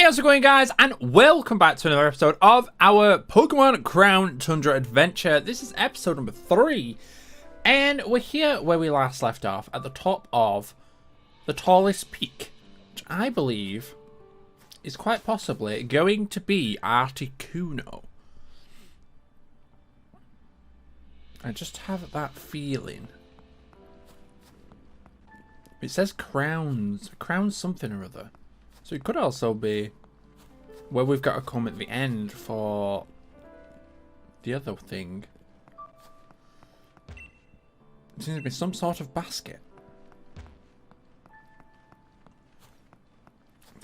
how's it going, guys? And welcome back to another episode of our Pokemon Crown Tundra adventure. This is episode number 3. And we're here where we last left off, at the top of the tallest peak, which I believe is quite possibly going to be Articuno. I just have that feeling. It says crowns something or other. So it could also be where we've got to come at the end for the other thing. It seems to be some sort of basket.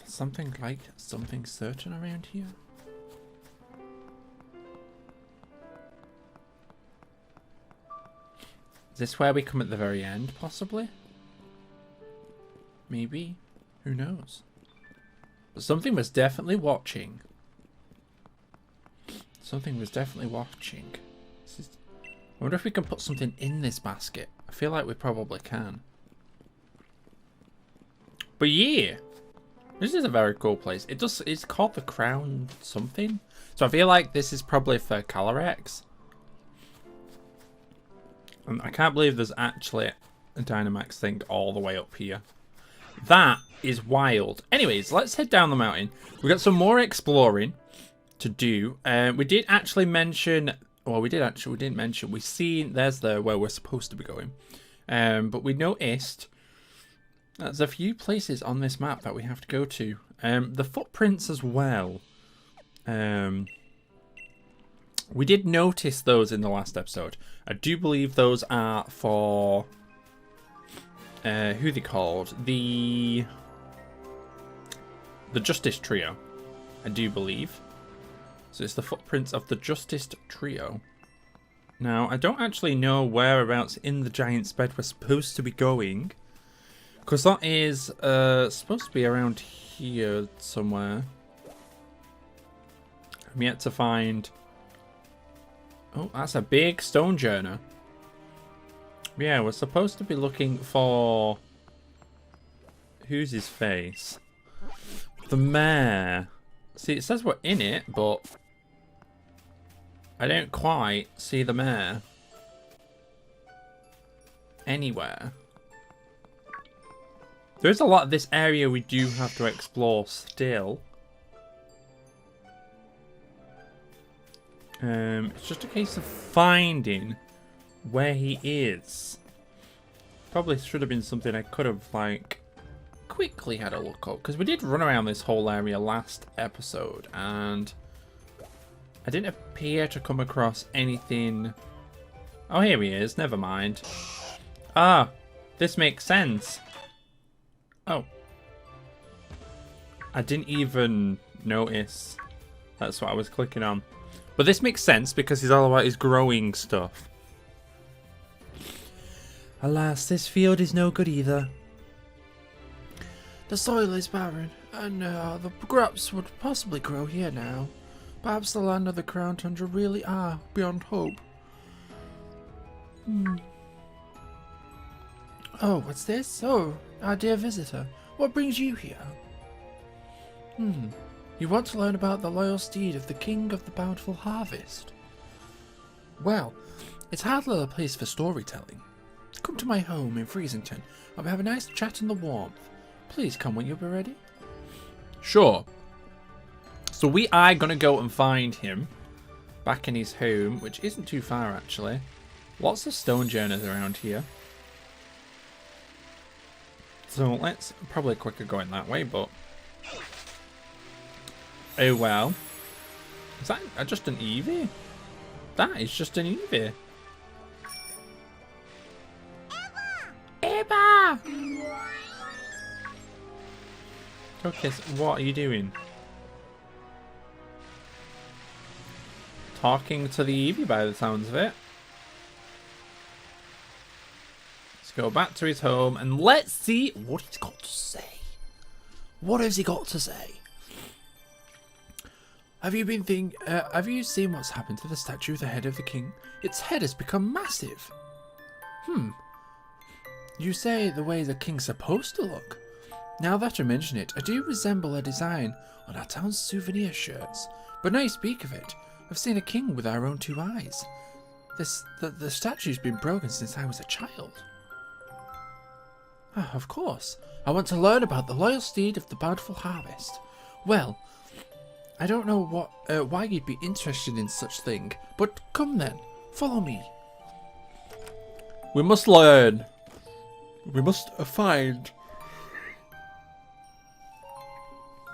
Something like something certain around here. Is this where we come at the very end, possibly? Maybe. Who knows? But something was definitely watching. Something was definitely watching. I wonder if we can put something in this basket. I feel like we probably can. But yeah. This is a very cool place. It's called the Crown something. So I feel like this is probably for Calyrex. And I can't believe there's actually a Dynamax thing all the way up here. That is wild. Anyways, let's head down the mountain. We've got some more exploring to do. We did actually mention, well, we didn't mention, we've seen, there's where we're supposed to be going. But we noticed there's a few places on this map that we have to go to. The footprints as well. We did notice those in the last episode. I do believe those are for who they called? The Justice Trio, I do believe. So it's the footprints of the Justice Trio. Now, I don't actually know whereabouts in the Giant's Bed we're supposed to be going. Because that is supposed to be around here somewhere. I'm yet to find... Oh, that's a big stone journer. Yeah, we're supposed to be looking for... Who's his face? The mayor. See, it says we're in it, but... I don't quite see the mayor anywhere. There's a lot of this area we do have to explore still. It's just a case of finding where he is. Probably should have been something I could have, like, quickly had a look up. Because we did run around this whole area last episode. And I didn't appear to come across anything. Oh, here he is. Never mind. Ah, this makes sense. Oh. I didn't even notice that's what I was clicking on. But this makes sense because he's all about his growing stuff. Alas, this field is no good either. The soil is barren, and the crops would possibly grow here now. Perhaps the land of the Crown Tundra really are beyond hope. Oh, what's this? Oh, our dear visitor. What brings you here? You want to learn about the loyal steed of the King of the Bountiful Harvest? Well, it's hardly a place for storytelling. Come to my home in Freezington, and we'll have a nice chat in the warmth. Please come when you'll be ready. Sure. So we are going to go and find him back in his home, which isn't too far actually. Lots of stone journeys around here. So let's probably quicker going that way, but... Oh well. Is that just an Eevee? That is just an Eevee. Eba! Okay, so what are you doing? Talking to the Eevee by the sounds of it. Let's go back to his home and let's see what he's got to say. What has he got to say? Have you seen what's happened to the statue of the head of the king? Its head has become massive. You say the way the king's supposed to look. Now that you mention it, I do resemble a design on our town's souvenir shirts. But now you speak of it, I've seen a king with our own 2 eyes. The statue's been broken since I was a child. Ah, of course. I want to learn about the loyal steed of the bountiful harvest. Well, I don't know why you'd be interested in such thing, but come then, follow me. We must learn. We must find.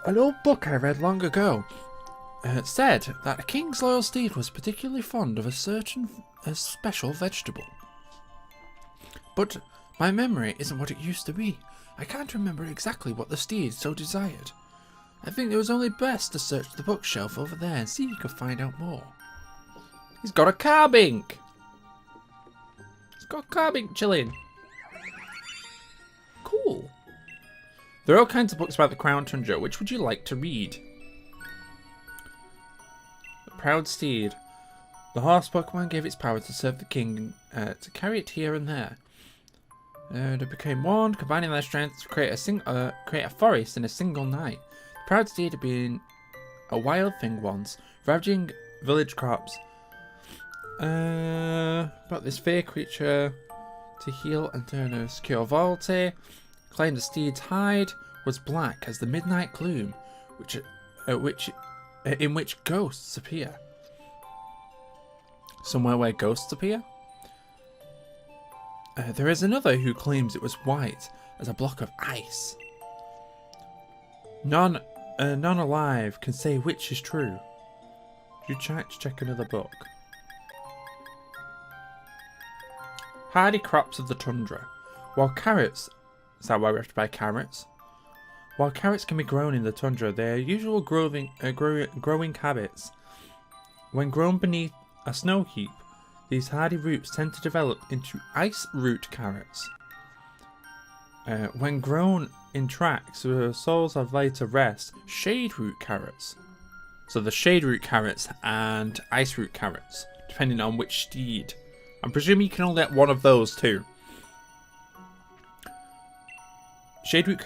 An old book I read long ago said that a king's loyal steed was particularly fond of a special vegetable. But my memory isn't what it used to be. I can't remember exactly what the steed so desired. I think it was only best to search the bookshelf over there and see if you could find out more. He's got a carbink. He's got a carbink chilling. Cool. There are all kinds of books about the Crown Tundra. Which would you like to read? The Proud Steed. The horse Pokemon gave its power to serve the king, to carry it here and there. They became one, combining their strength to create a forest in a single night. The Proud Steed had been a wild thing once, ravaging village crops. Brought this fair creature to heal and turn a secure vaulty. Claimed the steed's hide was black as the midnight gloom, in which ghosts appear. Somewhere where ghosts appear? There is another who claims it was white as a block of ice. None alive can say which is true. You check another book. Hardy crops of the tundra. While carrots... Is that why we have to buy carrots? While carrots can be grown in the tundra, they are usual growing habits. When grown beneath a snow heap, these hardy roots tend to develop into ice root carrots. When grown in tracks where the soils are laid to rest, shade root carrots. So the shade root carrots and ice root carrots, depending on which steed. I'm presuming you can only get one of those too. Shade root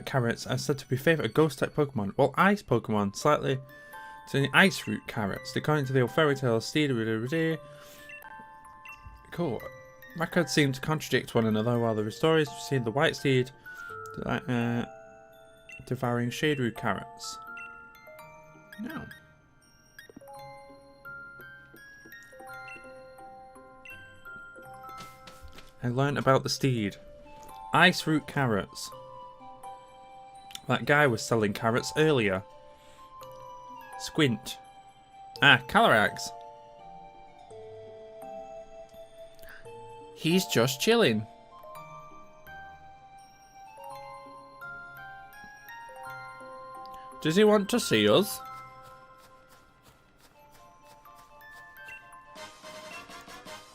carrots are said to be favourite of ghost-type Pokemon, while ice Pokemon slightly to the ice root carrots. According to the old fairy tale, steed. Cool. Records seem to contradict one another, while the stories see the white steed devouring shade root carrots. No. I learned about the steed. Ice root carrots. That guy was selling carrots earlier. Squint. Ah, Calyrex. He's just chilling. Does he want to see us?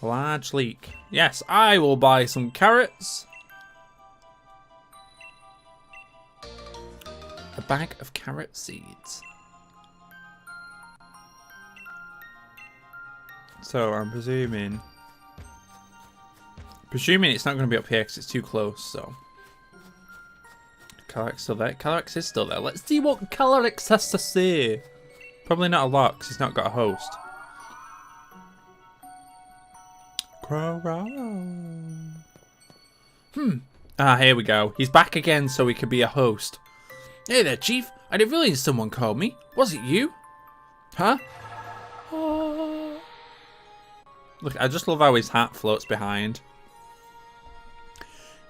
Large leak. Yes, I will buy some carrots. A bag of carrot seeds. So I'm presuming it's not going to be up here because it's too close. So Calyrex still there. Calyrex is still there. Let's see what Calyrex has to say. Probably not a lot because he's not got a host. Ah, here we go. He's back again so he can be a host. Hey there, Chief. I didn't realize someone called me. Was it you? Huh? Oh. Look, I just love how his hat floats behind.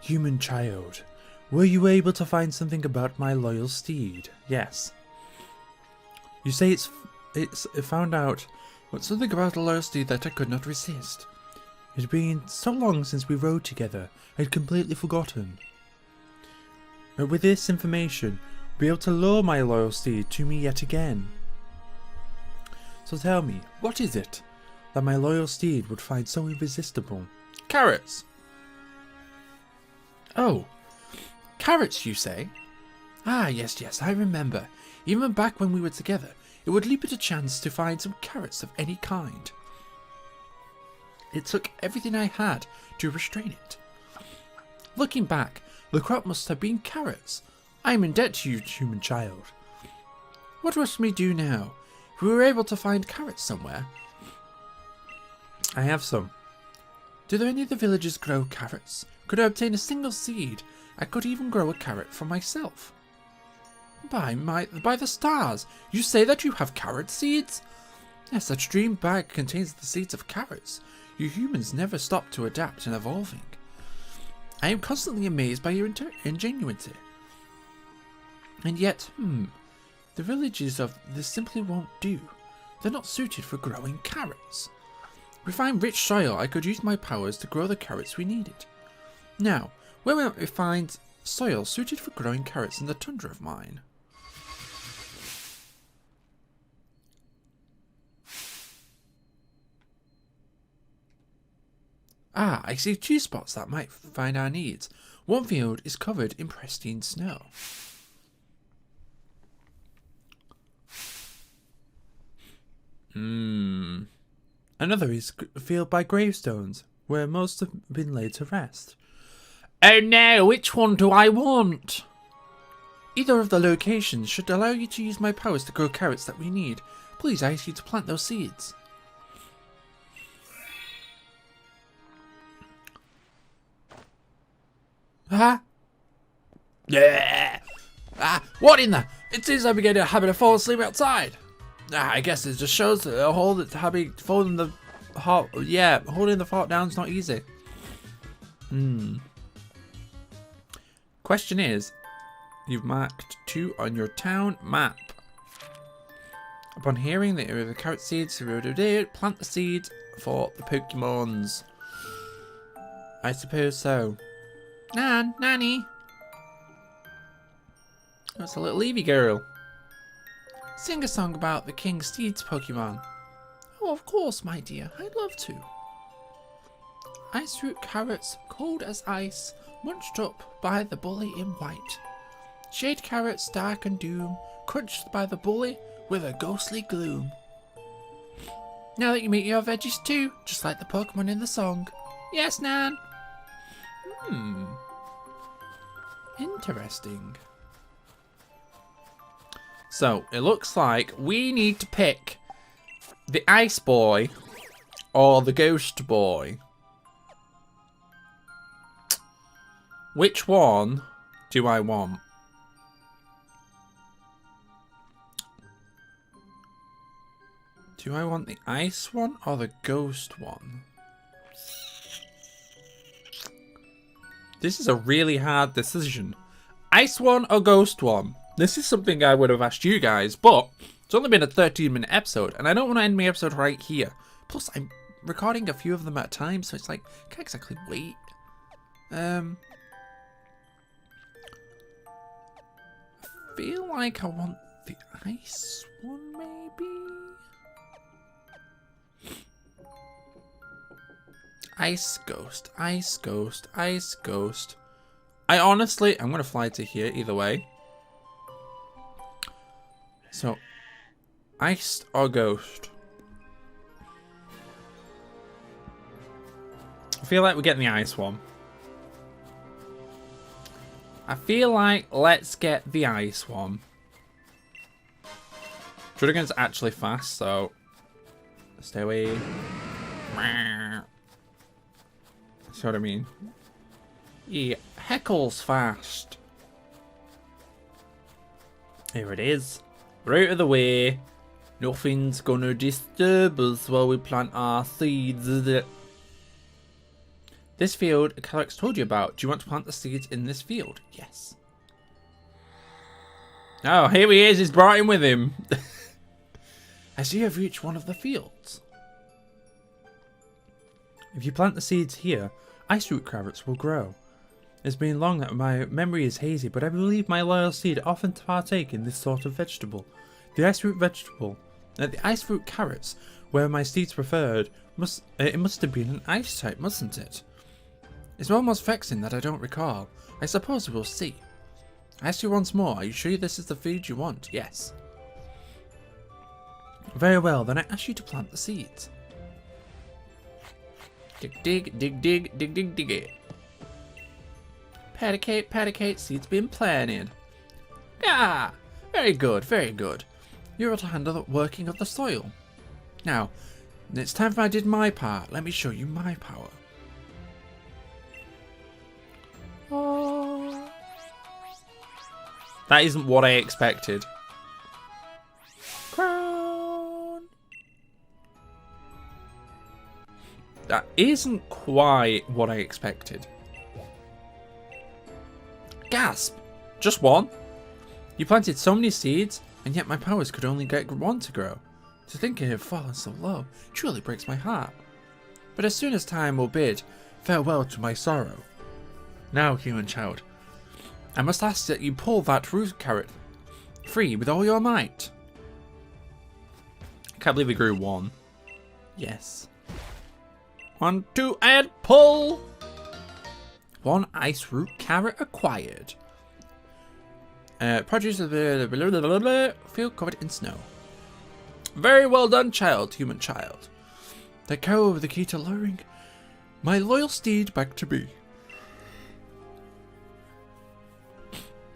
Human child, were you able to find something about my loyal steed? Yes. You say it's found out, but something about the loyal steed that I could not resist. It had been so long since we rode together, I had completely forgotten. But with this information, I'll be able to lure my loyal steed to me yet again. So tell me, what is it that my loyal steed would find so irresistible? Carrots! Oh, carrots, you say? Ah, yes, I remember. Even back when we were together, it would leap at a chance to find some carrots of any kind. It took everything I had to restrain it. Looking back, the crop must have been carrots. I am in debt to you, human child. What must we do now? If we were able to find carrots somewhere. I have some. Do there any of the villagers grow carrots? Could I obtain a single seed? I could even grow a carrot for myself. By the stars! You say that you have carrot seeds? Yes, that dream bag contains the seeds of carrots. You humans never stop to adapt and evolving. I am constantly amazed by your ingenuity. And yet, the villages of this simply won't do. They're not suited for growing carrots. If we find rich soil, I could use my powers to grow the carrots we needed. Now, where might we find soil suited for growing carrots in the tundra of mine? Ah, I see 2 spots that might find our needs. One field is covered in pristine snow. Another is a field by gravestones, where most have been laid to rest. Oh no, which one do I want? Either of the locations should allow you to use my powers to grow carrots that we need. Please, I ask you to plant those seeds. Huh? Yeah. What in the? It seems I'm beginning a habit of falling asleep outside. I guess it just shows that a hold it having holding the heart. Yeah, holding the fort down is not easy. Question is, you've marked 2 on your town map. Upon hearing the area of the carrot seeds, plant the seeds for the Pokemons. I suppose so. Nanny. That's a little Eevee girl. Sing a song about the King Steed's Pokemon. Oh, of course, my dear. I'd love to. Ice root carrots, cold as ice, munched up by the bully in white. Shade carrots, dark and doom, crunched by the bully with a ghostly gloom. Now that you meet your veggies too, just like the Pokemon in the song. Yes, Nan. Interesting. So, it looks like we need to pick the Ice Boy or the Ghost Boy. Which one do I want? Do I want the Ice one or the Ghost one? This is a really hard decision. Ice one or Ghost one? This is something I would have asked you guys, but it's only been a 13-minute episode, and I don't want to end my episode right here. Plus, I'm recording a few of them at a time, so it's like, I can't exactly wait. I feel like I want the Ice one, maybe? Ice Ghost, Ice Ghost, Ice Ghost. I'm going to fly to here either way. So, Ice or Ghost? I feel like we're getting the Ice one. I feel like let's get the Ice one. Dragon's actually fast, so stay away. See what I mean? Yeah, Heckle's fast. Here it is. We're out of the way. Nothing's gonna disturb us while we plant our seeds. This field Calyx told you about. Do you want to plant the seeds in this field? Yes. Oh, here he is. He's brought him with him. I see you have reached one of the fields. If you plant the seeds here, ice root carrots will grow. It's been long that my memory is hazy, but I believe my loyal seed often partake in this sort of vegetable. The ice root carrots, were my seeds preferred, it must have been an ice type, mustn't it? It's almost vexing that I don't recall. I suppose we'll see. I ask you once more, are you sure this is the food you want? Yes. Very well, then I ask you to plant the seeds. Dig, dig, dig, dig, dig, dig, dig it. Paticate, paticate, seeds been planted. Yeah, very good, very good. You're able to handle the working of the soil. Now, it's time for I did my part. Let me show you my power. Oh. That isn't what I expected. Crown. That isn't quite what I expected. Gasp! Just one? You planted so many seeds, and yet my powers could only get one to grow. To think it had fallen so low truly breaks my heart. But as soon as time will bid farewell to my sorrow. Now, human child, I must ask that you pull that root carrot free with all your might. I can't believe we grew one. Yes. 1, 2, and pull! One ice root carrot acquired. Produce of the field covered in snow. Very well done, child, human child. That carry over the key to luring my loyal steed back to me.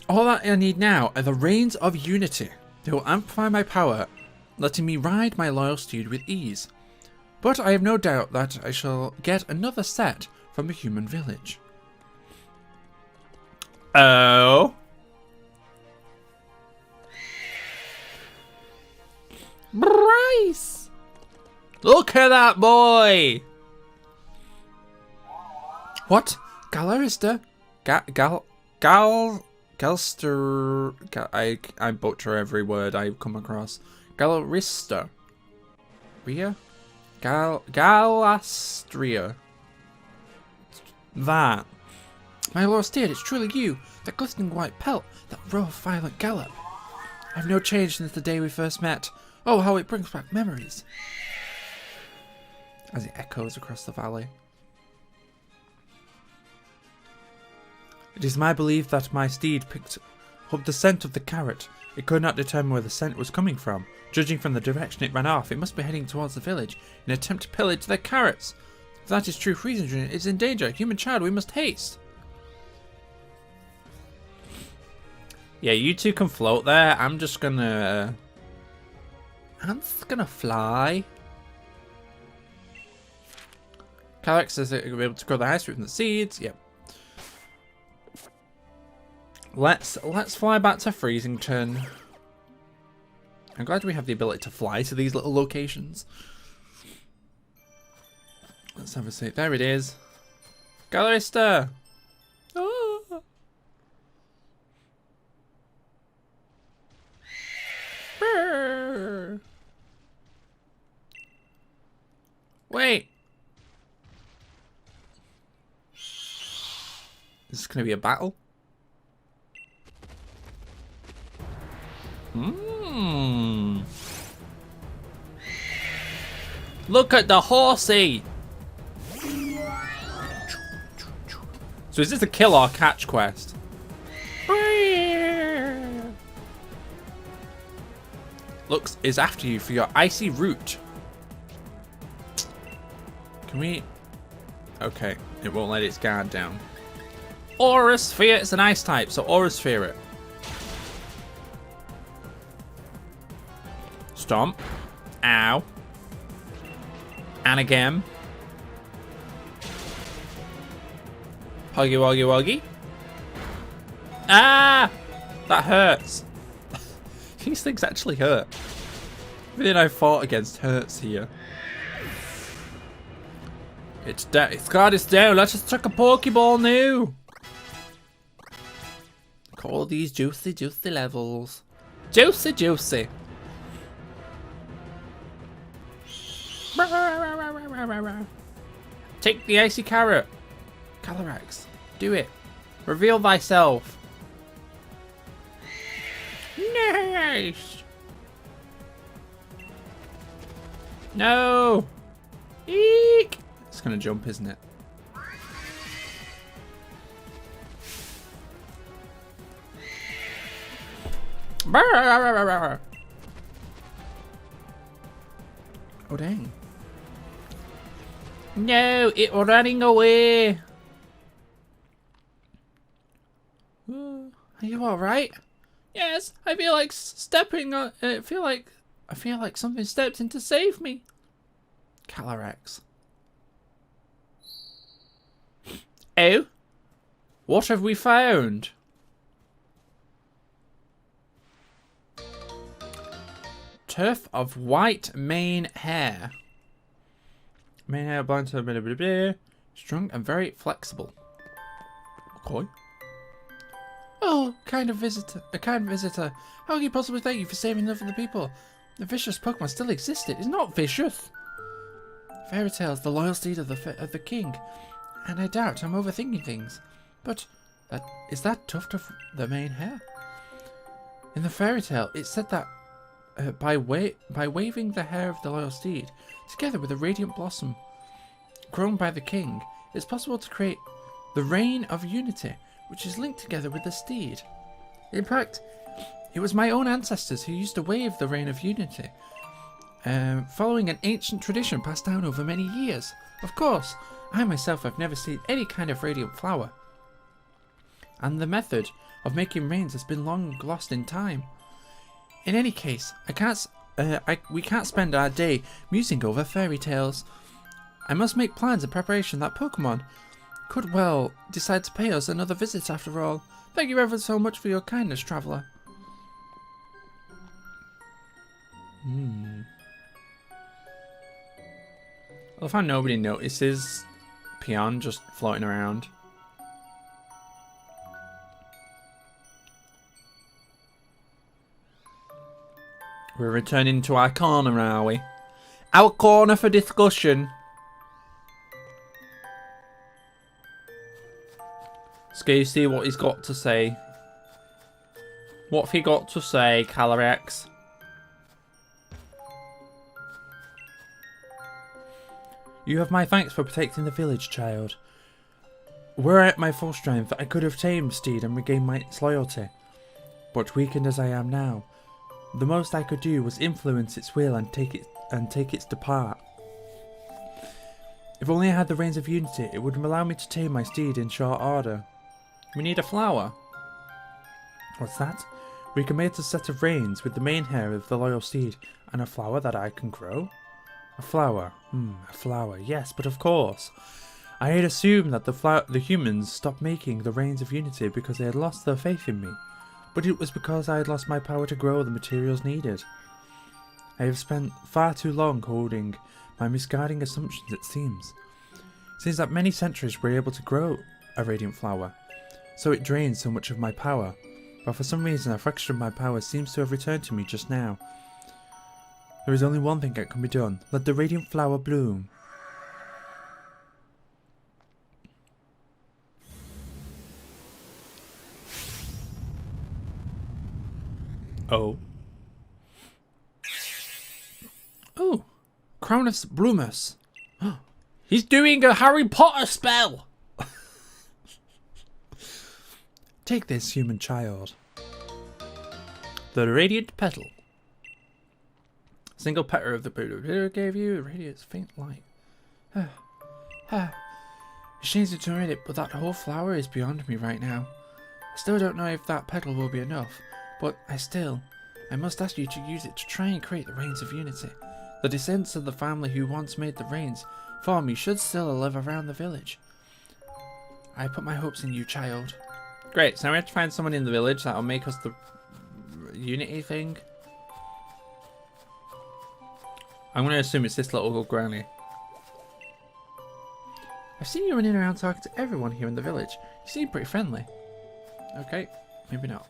All that I need now are the reins of unity. They will amplify my power, letting me ride my loyal steed with ease. But I have no doubt that I shall get another set from the human village. Oh. Bryce! Look at that boy! What? Galarista? Galster... I butcher every word I come across. Galarista. Ria? Galastria. That. My lord steed, it's truly you. That glistening white pelt. That row of violent gallop. I've no change since the day we first met. Oh, how it brings back memories. As it echoes across the valley. It is my belief that my steed picked up the scent of the carrot. It could not determine where the scent was coming from. Judging from the direction it ran off, it must be heading towards the village in an attempt to pillage the carrots. If that is true, Friesen is in danger. Human child, we must haste. Yeah, you two can float there. I'm just gonna fly. Calyx says that you'll be able to grow the ice fruit from the seeds. Yep. Let's fly back to Freezington. I'm glad we have the ability to fly to these little locations. Let's have a see. There it is. Galarista! Oh. Wait. Is this going to be a battle? Look at the horsey! So is this a kill or catch quest? Looks is after you for your icy root. Can we... Okay, it won't let its guard down. Aura Sphere, it's an ice type, so Aura Sphere it. Stomp. Ow. And again. Huggy wuggy wuggy. Ah! That hurts. These things actually hurt. Everything I fought against hurts here. It's got us down. Let's just chuck a Pokeball now. Call these juicy, juicy levels. Juicy, juicy. Take the icy carrot. Calyrax, do it. Reveal thyself. Nice. No. Eek. It's gonna jump, isn't it? Oh dang. No, it's running away. Are you alright? Yes, I feel like stepping on... I feel like something stepped in to save me. Calyrex. Oh? What have we found? Turf of white mane hair. Mane hair blind to blah, blah, blah. Strong and very flexible. Okay. Oh, a kind visitor. How can you possibly thank you for saving them from the people? The vicious Pokemon still existed. It's not vicious. Fairy Tale's the loyal steed of the king, and I doubt I'm overthinking things. But is that tuft of the mane hair? In the fairy tale, it said that by waving the hair of the loyal steed together with a radiant blossom grown by the king, it's possible to create the Reign of Unity, which is linked together with the steed. In fact, it was my own ancestors who used to wave the Reign of Unity, following an ancient tradition passed down over many years. Of course, I myself have never seen any kind of radiant flower, and the method of making rains has been long lost in time. In any case, we can't spend our day musing over fairy tales. I must make plans in preparation that Pokemon could well decide to pay us another visit after all. Thank you ever so much for your kindness, traveller. I love how nobody notices Peon just floating around. We're returning to our corner, are we? Our corner for discussion. Let's go see what he's got to say. What have he got to say, Calyrex? You have my thanks for protecting the village, child. Were I at my full strength, I could have tamed Steed and regained its loyalty. But weakened as I am now, the most I could do was influence its will and take its depart. If only I had the Reins of Unity, it would allow me to tame my steed in short order. We need a flower. What's that? We can make a set of reins with the mane hair of the loyal steed and a flower that I can grow. A flower. A flower. Yes, but of course. I had assumed that the humans stopped making the Reins of Unity because they had lost their faith in me. But it was because I had lost my power to grow the materials needed. I have spent far too long holding my misguiding assumptions, it seems. It seems that many centuries were able to grow a radiant flower, so it drains so much of my power. But for some reason a fraction of my power seems to have returned to me just now. There is only one thing that can be done. Let the radiant flower bloom. Oh. Oh. Cronus Brumus. He's doing a Harry Potter spell. Take this, human child. The radiant petal. Single petal of the Buddha gave you a radiant faint light. It's changed to read it, but that whole flower is beyond me right now. I still don't know if that petal will be enough, but I must ask you to use it to try and create the Reins of Unity. The descendants of the family who once made the reins for me should still live around the village. I put my hopes in you, child. Great, so we have to find someone in the village that'll make us the Unity thing. I'm going to assume it's this little granny. I've seen you running around talking to everyone here in the village. You seem pretty friendly. Okay, maybe not.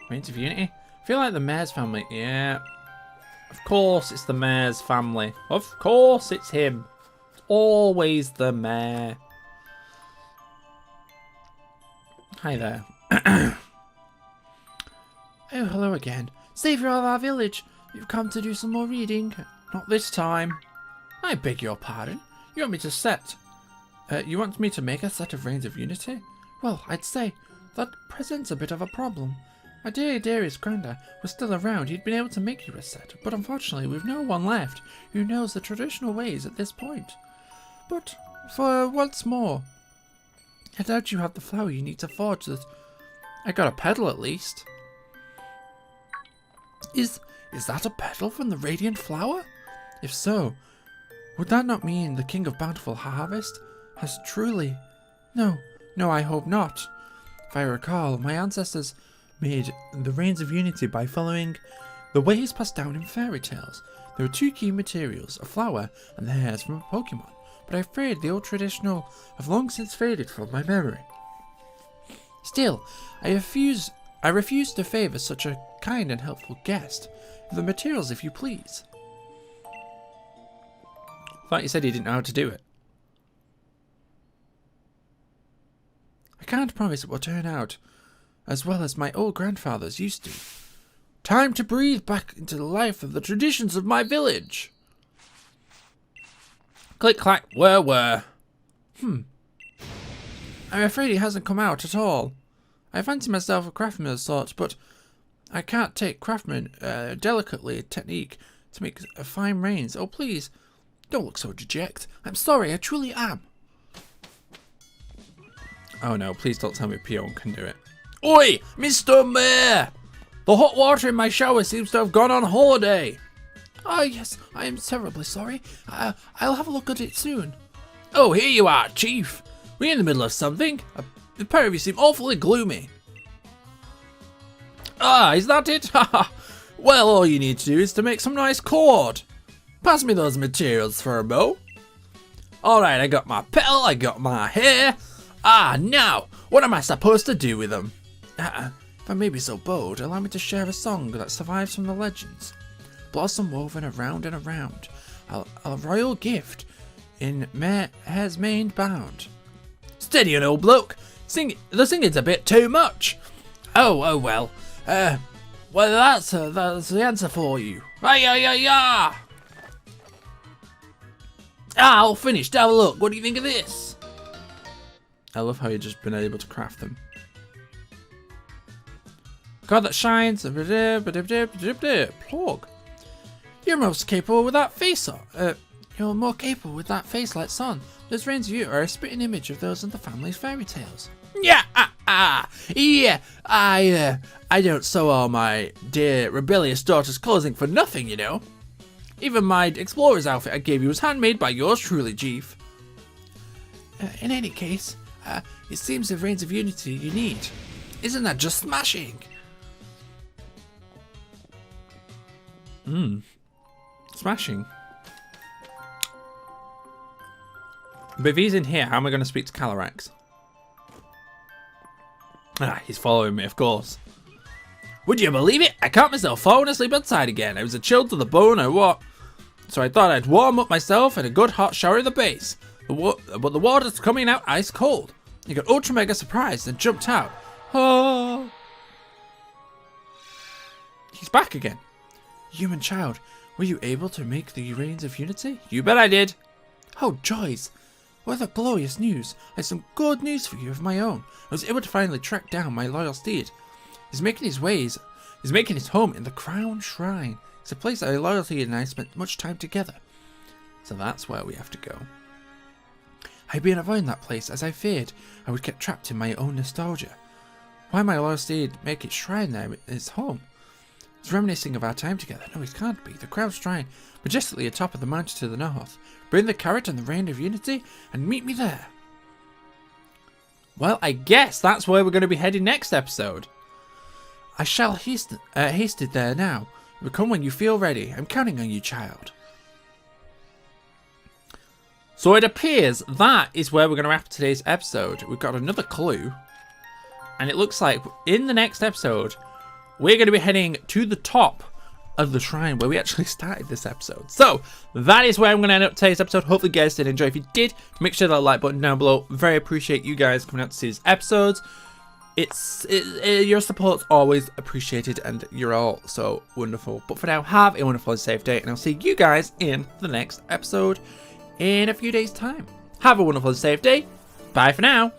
Reins of Unity? I feel like the mayor's family. Yeah. Of course it's the mayor's family. Of course it's him. It's always the mayor. Hi there. Oh, hello again. Saviour of our village. You've come to do some more reading. Not this time. I beg your pardon. You want me to you want me to make a set of Reins of Unity? Well, I'd say that presents a bit of a problem. My dearest Granda was still around. He'd been able to make you a set, but unfortunately we've no one left who knows the traditional ways at this point. But for once more, I doubt you have the flower you need to forge I got a petal at least. Is that a petal from the radiant flower? If so, would that not mean the King of Bountiful Harvest has truly... No, I hope not. If I recall, my ancestors made the Reigns of Unity by following the ways passed down in fairy tales. There were two key materials, a flower and the hairs from a Pokémon, but I'm afraid the old traditional have long since faded from my memory. Still, I refuse to favour such a kind and helpful guest. The materials, if you please. I thought you said you didn't know how to do it. I can't promise it will turn out as well as my old grandfathers used to. Time to breathe back into the life of the traditions of my village. Click clack, whir. I'm afraid it hasn't come out at all. I fancy myself a craftsman of sorts, but I can't take craftsman delicately technique to make fine reins. Oh please, don't look so dejected. I'm sorry, I truly am. Oh no, please don't tell me Pion can do it. Oi, Mr. Mayor! The hot water in my shower seems to have gone on holiday. Oh yes, I am terribly sorry. I'll have a look at it soon. Oh, here you are, Chief. We're in the middle of something. The pair of you seem awfully gloomy. Ah, is that it? Well, all you need to do is to make some nice cord. Pass me those materials for a mo. Alright, I got my petal, I got my hair. Ah, now, what am I supposed to do with them? If I may be so bold, allow me to share a song that survives from the legends. Blossom woven around and around, a royal gift in hair's mane bound. Steady, an old bloke. The singing's a bit too much. Oh well. Well, that's the answer for you. Ah, all finished. Have a look. What do you think of this? I love how you've just been able to craft them. God that shines. Plug. You're most capable with that face on. You're more capable with that face like sun. Those reins of you are a spitting image of those in the family's fairy tales. Yeah, yeah. I don't sew all my dear rebellious daughter's clothing for nothing, you know. Even my explorer's outfit I gave you was handmade by yours truly, Chief. In any case, it seems the Reigns of Unity you need. Isn't that just smashing? Smashing. But if he's in here, how am I going to speak to Calyrex? Ah, he's following me, of course. Would you believe it? I caught myself falling asleep outside again. I was a chill to the bone or what? So I thought I'd warm up myself in a good hot shower at the base. But the water's coming out ice cold. I got ultra mega surprised and jumped out. Oh. He's back again. Human child, were you able to make the Reigns of Unity? You bet I did. Oh, joys. What a glorious news. I have some good news for you of my own. I was able to finally track down my loyal steed. He's making his home in the Crown Shrine. It's a place that loyalty and I spent much time together. So that's where we have to go. I've been avoiding that place as I feared I would get trapped in my own nostalgia. Why my loyal steed make its shrine there its home? It's reminiscing of our time together. No, it can't be. The Crown Shrine, majestically atop of the mountain to the north. Bring the carrot and the Reign of Unity and meet me there. Well, I guess that's where we're going to be heading next episode. I shall haste it there now. It will come when you feel ready. I'm counting on you, child. So it appears that is where we're going to wrap today's episode. We've got another clue. And it looks like in the next episode, we're going to be heading to the top of the shrine where we actually started this episode. So that is where I'm going to end up today's episode. Hopefully you guys did enjoy. If you did, make sure that like button down below. Very appreciate you guys coming out to see these episodes. Your support's always appreciated and you're all so wonderful. But for now, have a wonderful and safe day, and I'll see you guys in the next episode in a few days' time. Have a wonderful and safe day. Bye for now.